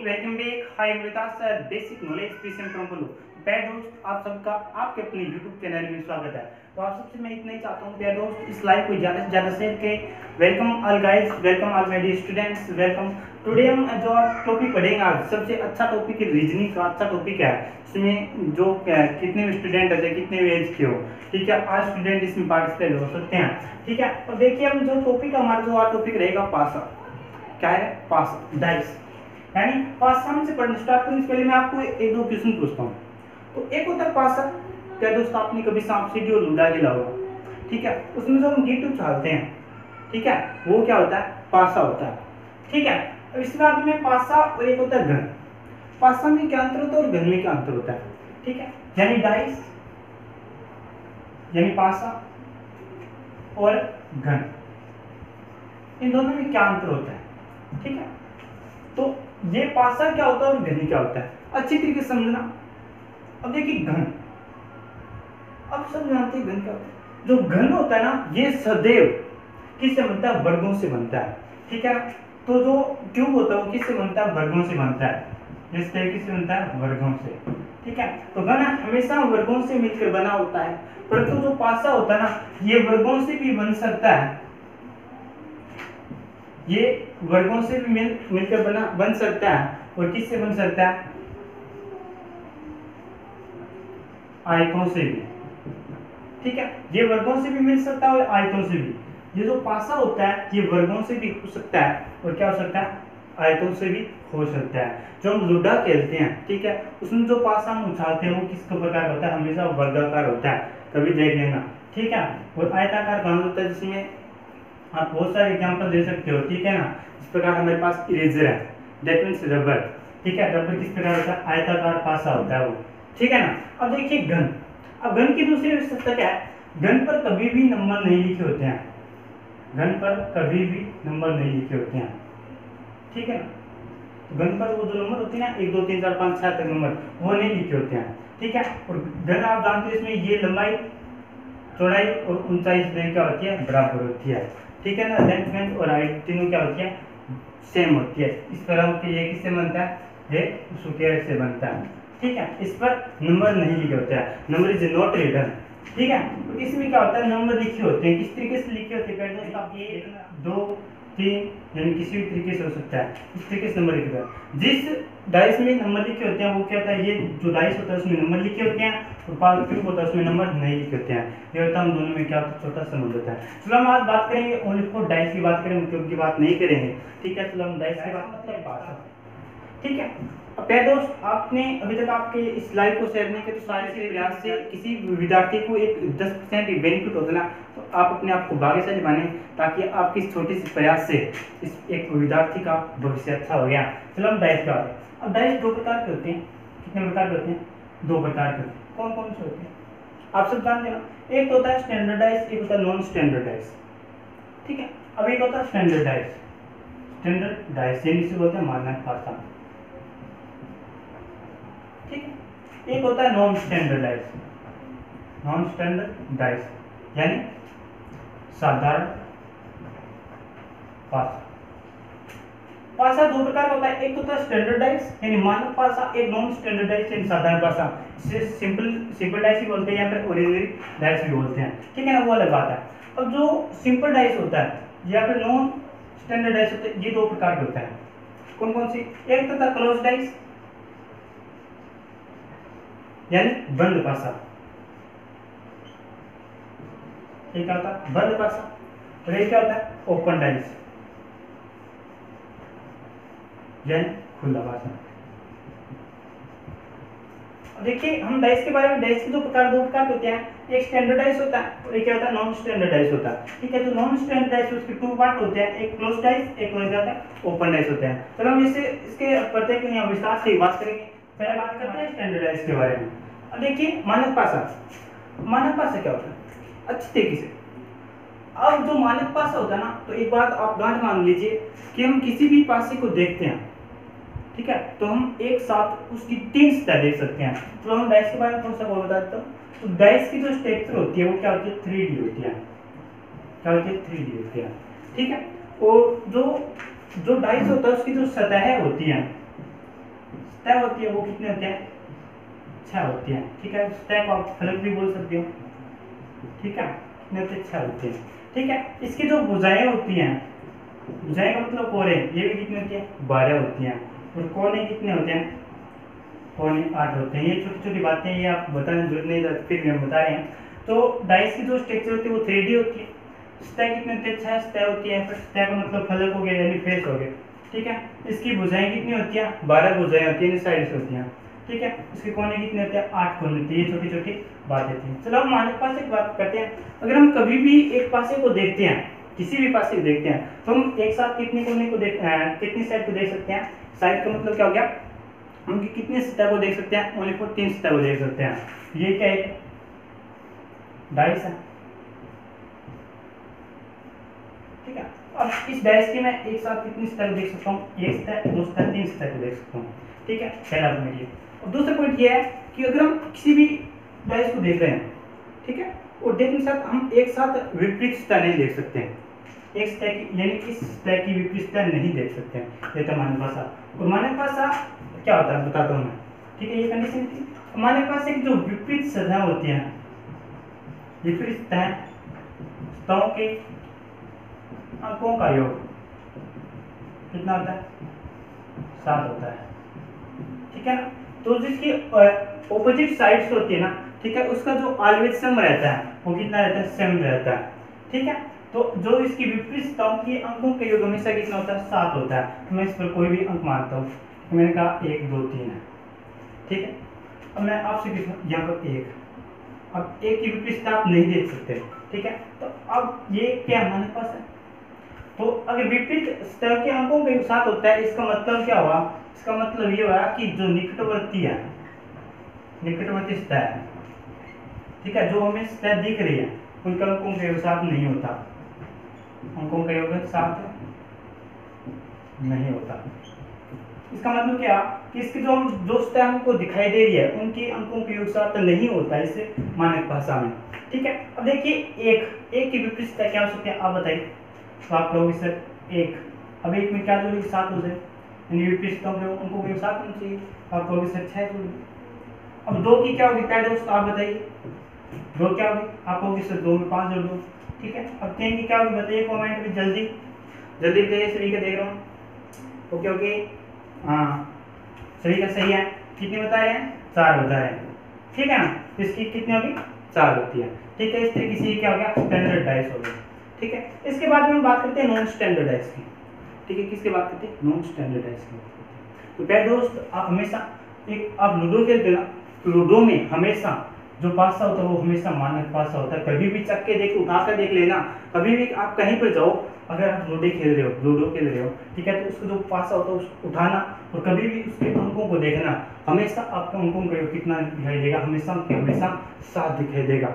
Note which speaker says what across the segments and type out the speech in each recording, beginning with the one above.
Speaker 1: Welcome back. Hi Amrita sir, basic knowledge प्रीसेम from बोलो। प्यारे दोस्त, आप सबका आपके अपने YouTube चैनल में स्वागत है। तो आप सबसे मैं इतना ही चाहता हूँ प्यारे दोस्त, इस लाइव को ज़्यादा से ज़्यादा शेयर के। Welcome all guys, welcome all my dear students, welcome. Today हम जो टॉपिक पढ़ेंगे आज, सबसे अच्छा टॉपिक है रीजनिंग का। अच्छा टॉपिक है, इसमें जो कितने भी स्टूडेंट है, कितने भी एज के हो, ठीक है, आज स्टूडेंट इसमें पार्टिसिपेट हो सकते हैं, ठीक है। तो देखिए हम जो टॉपिक हमारा जो आज टॉपिक रहेगा पासा, क्या है पासा, डाइस, यानी पासा से पढ़ने स्टार्ट करने से पहले मैं आपको एक दो क्वेश्चन पूछता हूँ। तो एक होता है पासा, क्या दोस्त आपने कभी सांप सीढ़ी और लूडा खेला होगा, ठीक है, उसमें जो हम गिट्टू उछालते हैं, ठीक है, वो क्या होता है, पासा होता है, ठीक है। अब इसके बाद में पासा और एक होता है घन। पासा में क्या अंतर होता है और घन में क्या अंतर होता है, ठीक है, यानी डाइस यानी पासा और घन, इन दोनों में क्या अंतर होता है, ठीक है। तो ये पासा क्या होता है और घन क्या होता है, अच्छी तरीके से समझना। अब देखिए घन, अब सब जानते हैं घन क्या होता है। जो घन होता है ना, ये सदैव किससे बनता है, वर्गों से बनता है, ठीक है। तो जो क्यूब होता है वो किससे बनता है, वर्गों से बनता है, इस तरीके से बनता है वर्गों से, ठीक है। तो घन हमेशा वर्गों से मिलकर बना होता है, परंतु जो पासा होता है ना, ये वर्गों से भी बन सकता है, ये वर्गों से भी मिलकर बन सकता है, और किससे बन सकता है, आयतों से भी, ठीक है। ये वर्गों से भी मिल सकता है और आयतों से भी। ये जो पासा होता है ये वर्गों से भी हो सकता है और क्या हो सकता है, आयतों से भी हो सकता है। जो हम लूडा खेलते हैं, ठीक है, उसमें जो पासा हम उछालते हैं वो किस प्रकार होता है, हमेशा वर्गाकार होता है, कभी देख लेना, ठीक है। और आयताकार कौन होता है, जिसमें आप बहुत सारे एग्जांपल दे सकते हो, ठीक है ना। इस प्रकार हमारे पास इरेजर है, दैट मींस रबर, ठीक है। रबर किस प्रकार होता है, आयताकार पासा होता है वो, ठीक है ना। अब देखिए घन, अब घन की दूसरी विशेषता क्या है, घन पर कभी भी नंबर नहीं लिखे होते हैं, घन पर कभी भी नंबर नहीं लिखे होते हैं, ठीक है ना। तो घन पर वो जो नंबर होते हैं ना, 1 2 3 4 5 6 तक नंबर, वो नहीं लिखे होते हैं, ठीक है। और घन आप जानते हो इसमें ये लंबाई, चौड़ाई और ऊंचाई से क्या होती है, बराबर होती है, ठीक है ना। लेंथ और हाइट तीनों क्या होती है, सेम होती है। इस तरह के ये किससे बनता है, ये स्क्वायर से बनता है, ठीक है। इस पर नंबर नहीं लिखे होते हैं, नंबर इज नॉट रिटन, ठीक है। तो इसमें क्या होता है, नंबर लिखे होते हैं, किस तरीके से लिखे होते हैं, आप 1 2 3 यानी किसी भी तरीके से हो सकता है, इस तरीके से नंबर लिखे होते हैं। जिस डाइस में नंबर लिखे होते हैं वो क्या होता है, ये जो डाइस होता है उसमें नंबर लिखे होते हैं, और पास क्यूब होता है उसमें नंबर नहीं लिखे होते हैं। ये होता है हम दोनों में क्या छोटा संबंध होता है। चलो हम आज बात करेंगे ओनली फॉर डाइस की बात करेंगे, क्यूब की बात नहीं करेंगे, ठीक है। चलो हम डाइस की बात मतलब पासा, ठीक है। अब प्यारे दोस्त, आपने अभी तक आपके इस लाइव को शेयर नहीं किया, तो सारे से प्रयास से किसी विद्यार्थी को एक 10% बेनिफिट होता ना, तो आप अपने आप को भाग्यशाली माने, ताकि आपकी इस छोटी सी प्रयास से इस एक विद्यार्थी का भविष्य अच्छा हो गया। चलो हम डाइस का, अब डाइस 2 प्रकार के होते हैं, कितने प्रकार के होते हैं, 2 प्रकार के। कौन कौन से होते हैं आप सब जानते हो, एक होता है स्टैंडर्ड डाइस, एक होता है नॉन स्टैंडर्ड डाइस, ठीक है। अब एक होता है स्टैंडर्ड डाइस, स्टैंडर्ड डाइस यानी इसे बोलते हैं मानक पासा, ठीक है। एक होता है non standard dice, non standard dice यानी साधारण पासा। पासा 2 प्रकार का होता है, एक होता है स्टैंडर्ड डाइस यानी मानक पासा, एक नॉन स्टैंडर्ड डाइस यानी साधारण पासा। इसे सिंपल डाइस भी बोलते हैं या फिर ऑर्डिनरी डाइस भी बोलते हैं, ठीक है ना, वो अलग बात है। अब जो सिंपल डाइस होता है या फिर नॉन स्टैंडर्ड डाइस होता है, ये 2 प्रकार के होता है। कौन कौन सी, एक होता है क्लोज डाइस यानी बंद पासा, एक क्या होता है बंद पासा, और एक क्या होता है ओपन डाइस यानी खुला पासा। देखिए हम डाइस के बारे में, डाइस के 2 प्रकार होते हैं, एक स्टैंडर्ड डाइस होता है और एक क्या होता है नॉन स्टैंडर्ड डाइस होता है, ठीक है। तो नॉन स्टैंडर्ड डाइस उसके 2 पार्ट होते हैं, एक क्लोज डाइस, एक क्या होता है ओपन डाइस होते हैं। चलो हम इसके प्रत्येक यहाँ विस्तार से बात करेंगे। पहले बात करते हैं स्टैंडर्ड डाइस के बारे में। अब देखिए मानक पासा, मानक पासा क्या होता है, अच्छी तरीके से। अब जो मानक पासा होता है ना, तो एक बात आप गांठ मान लीजिए कि हम किसी भी पासे को देखते हैं, ठीक है, तो हम एक साथ उसकी 3 सतह देख सकते हैं। तो हम डाइस के बारे में थोड़ा सा बोल बताता हूँ। तो डाइस की जो स्ट्रक्चर होती है वो क्या होती है, 3D होती है, क्या होती है 3D होती है, ठीक है। और जो डाइस होता है उसकी जो सतह होती है सतह होती है वो कितने होते हैं, 6 होती हैं। ठीक है, सतह को आप फलक भी बोल सकते हो। ठीक है, कितने होते हैं, 6 होते हैं। ठीक है, इसकी जो भुजाएं होती हैं, भुजाएं का मतलब कोरे, ये भी कितनी होती है, 12 होती हैं। और कोने कितने होते हैं, कोने 8 होते हैं। ये छोटी छोटी बातें ये आप बताने जरूरत नहीं, फिर भी हम बता रहे हैं। तो डाइस की जो स्ट्रक्चर होती है वो 3D होती है। सतह कितनी होती है, 6 सतह होती है। फिर सतह का मतलब फलक हो गया यानी फेस हो गया। ठीक है, इसकी भुजाएं कितनी होती है, 12 भुजाएं होती है, साइड से होती हैं। ठीक है, इसके कोने कितने होते हैं, 8 कोने होते हैं। ये छोटी छोटी बातें थी। चलो हम मानक पासे की बात करते हैं। अगर हम कभी भी एक पासे को देखते हैं, किसी भी पासे को देखते हैं, तो हम एक साथ कितने कोने को कितनी साइड को देख सकते हैं। साइड का मतलब क्या हो गया, हम कितने सतह को देख सकते हैं, ओनली फॉर 3 सतह को देख सकते हैं। ये क्या है, डाइस है। ठीक है, अब इस डाइस की मैं एक साथ कितनी सतह को देख सकता हूँ, 1 सतह, 2 सतह, 3 सतह को देख सकता हूँ। ठीक है, पहला पॉइंट ये। और दूसरा पॉइंट ये है कि अगर हम किसी भी डाइस को देख रहे हैं, ठीक है, और देखने के साथ हम एक साथ विपरीत सतह नहीं देख सकते हैं। एक सतह की यानी इस सतह की विपरीत सतह नहीं देख सकते हैं। ये तो मानक पासा। और मानक पासा क्या होता है बताता हूँ मैं। ठीक है, ये कंडीशन थी। हमारे पास एक जो विपरीत सतह होती है, विपरीत सतहों के अंकों का योग कितना होता है, 7 होता है। ठीक है ना, तो जिसकी ऑपोजिट साइड्स होती है ना, ठीक है, उसका जो ऑलवेज सम रहता है वो कितना रहता है, सेम रहता है। ठीक है, तो जो इसकी विपरीत सतहों के अंकों का योग हमेशा कितना होता है, 7 होता है। तो मैं इस पर कोई भी अंक मानता हूँ। तो मैंने कहा 1 2 3 है। ठीक है, अब मैं आपसे पूछूं यहाँ पर 1, अब 1 की विपरीत सतह आप नहीं देख सकते। ठीक है, तो अब ये क्या हमारे पास है, तो अगर विपरीत सतह के अंकों का योग 7 होता है, इसका मतलब क्या हुआ, इसका मतलब ये हुआ कि जो निकटवर्ती है, निकटवर्ती सतह है, ठीक है, जो हमें सतह दिख रही है, उनका अंकों का योग 7 नहीं होता। अंकों का योग 7 नहीं होता। इसका मतलब क्या कि इसकी जो सतह हमको दिखाई दे रही है उनके अंकों के योग 7 नहीं होता है इसे मानक भाषा में। ठीक है, अब देखिए एक की विपरीत सतह क्या हो सकती है, आप बताइए। तो आप लोग सर 1, अब 1 में क्या जोड़ेगी, 7 हो जाए, यानी विपरीत सतहों के अंकों के योग 7 होना चाहिए। आप लोग सर 6 जोड़ेंगे। अब 2 की क्या होगी, क्या दोस्त आप बताइए। 2 क्या होगी, आप लोग सर 2 में 5 जोड़ दो। ठीक है, अब 3 की क्या होगी बताइए कॉमेंट में, जल्दी जल्दी बताइए, सभी का देख रहा हूँ। ओके ओके, हाँ सही का सही है। कितने बता रहे हैं, 4 बता रहे हैं। ठीक है ना, इसकी कितनी होगी, 4 होती है। ठीक है, इस तरीके से क्या हो गया, स्टैंडर्ड डाइस हो गया। ठीक है, इसके बाद में हम बात करते हैं नॉन स्टैंडर्ड डाइस की। ठीक है, किसकी बात करते हैं, नॉन स्टैंडर्ड डाइस की। तो प्यारे दोस्त, आप हमेशा आप लूडो खेलते ना, लूडो में हमेशा जो पासा होता है वो हमेशा मानक पासा होता है। कभी भी चक्के देख उठाकर देख लेना, कभी भी आप कहीं पर जाओ, अगर आप लूडो खेल रहे हो, ठीक है, तो उसका जो पासा होता है उसको उठाना और कभी भी उसके अंकों को देखना, हमेशा आपके अंकों का कितना दिखाई देगा, हमेशा 7 दिखाई देगा।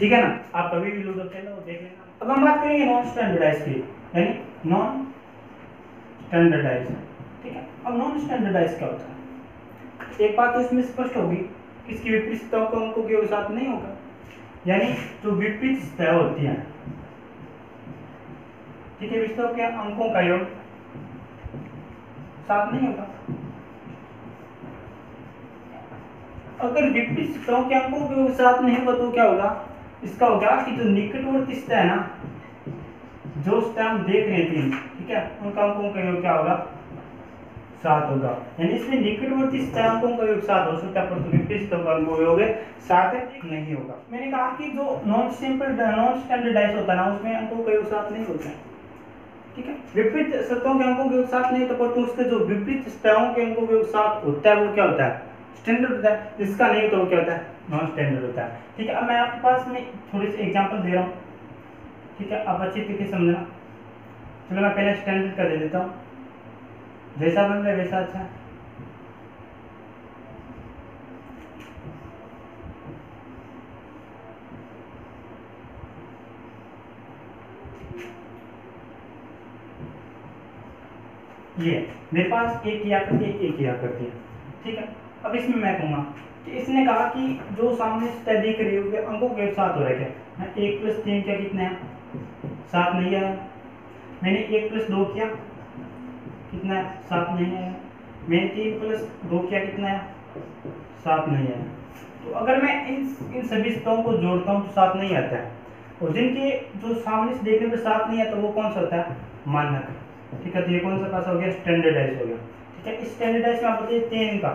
Speaker 1: ठीक है ना, आप कभी भी लूडो खेलो देख लेना। अब हम बात करेंगे नॉन स्टैंडर्डाइज की, यानी नॉन स्टैंडर्डाइज। ठीक है, अब नॉन स्टैंडर्डाइज क्या होता है, एक बात तो इसमें स्पष्ट होगी, इसकी विपरीत सतहों का अंकों के साथ नहीं होगा, यानी जो विपरीत सतह होती है, ठीक है, विपरीत के अंकों का योग 7 नहीं होगा। अगर विपरीत सतहों के अंकों के योग 7 नहीं होगा तो क्या होगा, इसका होगा कि जो निकटवर्ती सतह है ना, जो सतह हम देख रहे थे, ठीक है, उनका अंकों का योग क्या होगा, 7 होगा। यानी इसमें निकटवर्ती सतह अंकों का योग 7 हो सकता है, परंतु विपरीत सतहों का अंकों का योग 7 नहीं होगा। मैंने कहा कि जो नॉन स्टैंडर्डाइज होता है ना, उसमें अंकों का योग 7 नहीं होता है। ठीक है, विपरीत सतहों के अंकों के योग 7 नहीं होता, परंतु उसके जो विपरीत सतहों के अंकों के योग 7 होता है वो क्या होता है, स्टैंडर्ड होता है। जिसका नहीं होता वो क्या होता है, नॉन स्टैंडर्ड होता है। ठीक है, अब मैं आपके पास में थोड़ी सी एग्जांपल दे रहा हूँ, ठीक है, आप अच्छी तरीके से समझना। चलो मैं पहले स्टैंडर्ड का दे देता हूँ, जैसा बन रहा है वैसा अच्छा है। ये मेरे पास एक किया करती है, एक किया करती है। ठीक है, अब इसमें मैं कहूँगा कि इसने कहा कि जो सामने सतह दिख रही है अंकों के 7 हो रखे हैं। 1 + 3 क्या कितने हैं, 7 नहीं है। मैंने 1 + 2 किया, कितना है, 7 नहीं है। मैंने 3 प्लस 2 किया कितना है 7 नहीं है। तो अगर मैं इन सभी स्तों को जोड़ता हूँ तो 7 नहीं आता है, और जिनके जो सामने से देखने पे 7 नहीं आता वो कौन सा होता है मानक। ठीक है, तो ये कौन सा पास हो गया स्टैंडर्डाइज हो गया। ठीक है, इस स्टैंडर्डाइज में आप बताइए 3 का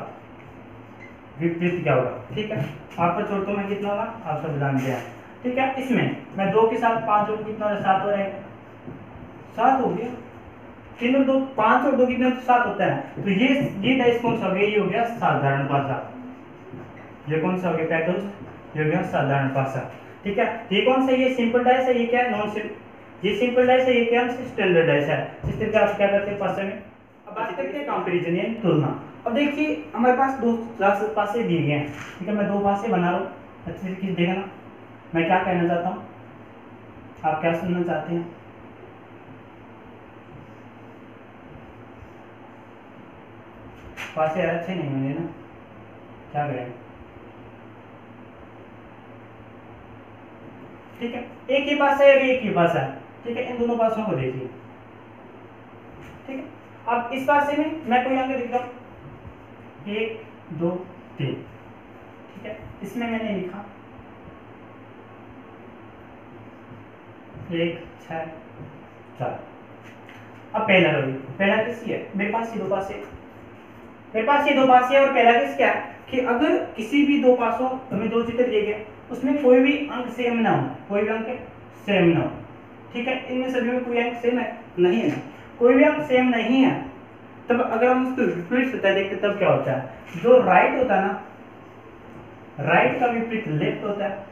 Speaker 1: विपरीत क्या होगा। ठीक है, आप पर छोड़ता मैं कितना होगा आप सब जान गया। ठीक है, इसमें मैं 2 के साथ 5 जोड़ कितना होगा 7 हो रहेगा 7 हो गया। 3 और 2 5 और 2 कितना तो 7 होता है। तो ये डाइस कौन सा हो गया, ये हो गया साधारण पासा। ये कौन सा हो गया पैटर्न, ये हो गया साधारण पासा। ठीक है, ये कौन सा, ये सिंपल डाइस है, ये क्या है नॉन सिंपल। ये सिंपल डाइस है, ये क्या है स्टैंडर्ड डाइस है। इस तरह आप क्या करते हैं पासे में। अब बात करते हैं कंपैरिजन यानी तुलना। अब देखिए हमारे पास दो पासे दिए गए हैं। ठीक है, मैं 2 पासे बना रहा हूँ, अच्छे तरीके से देखना मैं क्या कहना चाहता हूँ, आप क्या सुनना चाहते हैं। पासे अच्छे नहीं होंगे ना, क्या करें। ठीक है, एक ही पास है और एक ही पास है। ठीक है, इन दोनों पासों को देखिए। ठीक है, अब इस पासे में मैं कोई अंक लिख रहा हूं 1 2 3। ठीक है, इसमें मैंने लिखा 1 6 4। अब पहला रो, पहला किसकी है, मेरे पास ये 2 पासे, मेरे पास ये 2 पासे और पहला किस क्या है कि अगर किसी भी 2 पासों हमें 2 चित्र दिए गए उसमें कोई भी अंक सेम ना हो, कोई भी अंक सेम ना हो। ठीक है, इनमें सभी में कोई अंक सेम है नहीं है, कोई भी अंक सेम नहीं है, तब अगर हम उसको विपरीत सतह देखते तब क्या होता है, जो राइट होता है ना, राइट का विपरीत लेफ्ट होता है,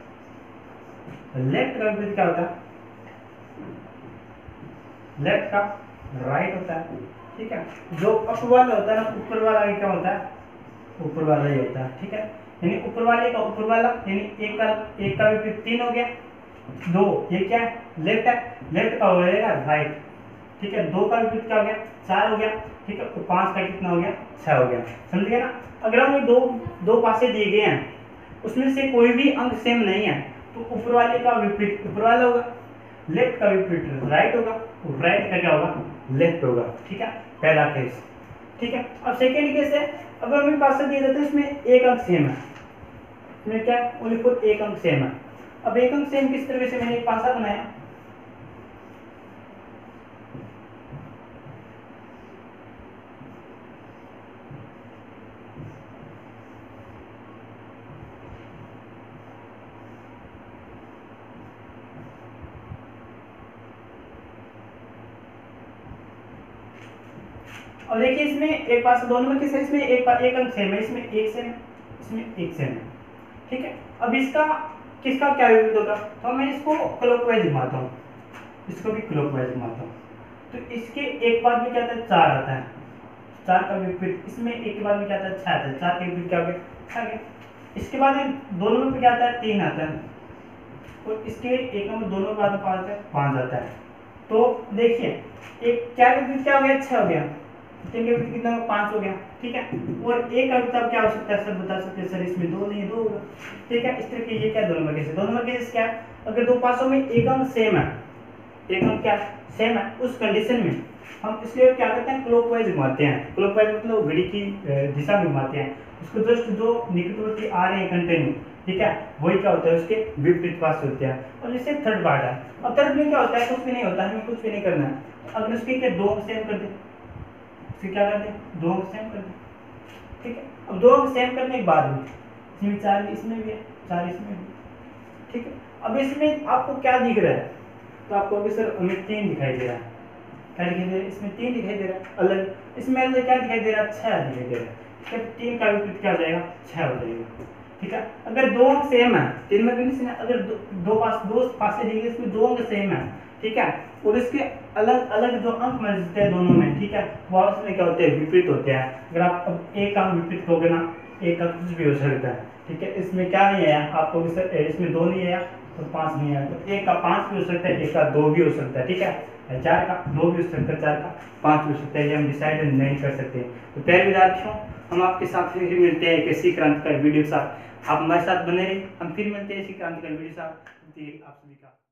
Speaker 1: लेफ्ट का विपरीत क्या होता है, लेफ्ट का राइट होता है। ठीक है, जो अप वाला होता है ना ऊपर वाला क्या होता है, ऊपर वाला ही होता है। ठीक है, यानी ऊपर वाले का ऊपर वाला, यानी एक का विपरीत 3 हो गया, 2 ये क्या है लेफ्ट है, लेफ्ट का हो जाएगा राइट। ठीक है, 2 का विपरीत क्या हो गया 4 हो गया। ठीक है, तो 5 का कितना हो गया 6 हो गया, समझ गए ना। अगर हमें दो पासे दिए गए हैं उसमें से कोई भी अंक सेम नहीं है तो ऊपर वाले का विपरीत ऊपर वाला होगा, लेफ्ट का विपरीत राइट होगा, राइट का क्या होगा लेफ्ट होगा। ठीक है, पहला केस। ठीक है, अब सेकेंड केस है, अगर हमें पासा दिया जाता है इसमें एक अंक सेम है, इसमें क्या ओनली फॉर एक अंक सेम है। अब एक अंक सेम किस तरह से मैंने एक पासा बनाया, और देखिए इसमें एक पास दो नंबर किस है, इसमें एक अंक सेम है, इसमें एक सेम है, इसमें एक सेम है। ठीक है, अब इसका किसका क्या विपरीत होगा, तो मैं इसको क्लॉकवाइज घुमाता हूँ, इसको भी क्लॉकवाइज घुमाता हूँ, तो इसके एक बाद में क्या आता है 4 आता है, 4 का विपरीत, इसमें एक के बाद में क्या आता है 6 आता है, 4 के विपरीत क्या हो गया 6 आ गया। इसके बाद दो नंबर पे क्या आता है 3 आता है, और इसके एक नंबर दोनों के बाद में 5 आता है। तो देखिए एक क्या विपरीत क्या हो गया 6 हो गया, 3 के विपरीत कितना 5 हो गया। ठीक है, और एक का विपरीत क्या हो सकता है सर बता सकते हैं, सर इसमें 2 नहीं है 2 होगा। ठीक है, इस तरह के ये क्या दो नंबर केस है, 2 नंबर केस क्या है, अगर दो पासों में एक अंक सेम है, एक अंक क्या सेम है, उस कंडीशन में हम इसलिए क्या करते हैं क्लॉकवाइज घुमाते हैं, क्लॉकवाइज मतलब घड़ी की दिशा में घुमाते हैं, उसको जस्ट जो निकटवर्ती आ रहे हैं कंटिन्यू। ठीक है, वही क्या होता है उसके विपरीत पास होते हैं। और जैसे थर्ड पार्ट है, अब थर्ड में क्या होता है कुछ भी नहीं होता है, हमें कुछ भी नहीं करना है, अगर उसके क्या 2 अंक सेम कर दे, उसके क्या कर दे 2 अंक सेम कर दे। ठीक है, अब 2 अंक सेम करने के बाद में इसमें 4 इसमें भी है 4 इसमें भी। ठीक है, अब इसमें आपको क्या दिख रहा है, तो आपको अभी सर हमें 3 दिखाई दे रहा है, क्या दिखाई दे रहा है इसमें 3 दिखाई दे रहा है अलग, इसमें अलग क्या दिखाई दे रहा है 6 दिखाई दे रहा है। ठीक है, 3 का विपरीत क्या हो जाएगा 6 हो जाएगा। ठीक है, अगर 2 अंक सेम है, 3 में कंडीशन है, अगर दो पासे दिए इसमें 2 अंक सेम है। ठीक है, और इसके अलग अलग जो अंक मिलते हैं दोनों में, ठीक है, वो आपस में क्या होते हैं विपरीत होते हैं। अगर आप अब एक अंक विपरीत करोगे ना, एक अंक कुछ भी हो सकता है। ठीक है, इसमें क्या नहीं आया आपको, इसमें 2 नहीं आया तो 5 नहीं आया, तो एक का 5 भी हो सकता है, एक का 2 भी हो सकता है। ठीक है, 4 का 2 भी हो सकता है, 4 का 5 भी हो सकता है, ये हम डिसाइड नहीं कर सकते। तो प्यारे विद्यार्थियों, हम आपके साथ फिर मिलते हैं एक ऐसी क्रांतिकारी वीडियो के साथ, आप हमारे साथ बने रहिए, हम फिर मिलते हैं ऐसी क्रांतिकारी वीडियो के साथ। आप सभी का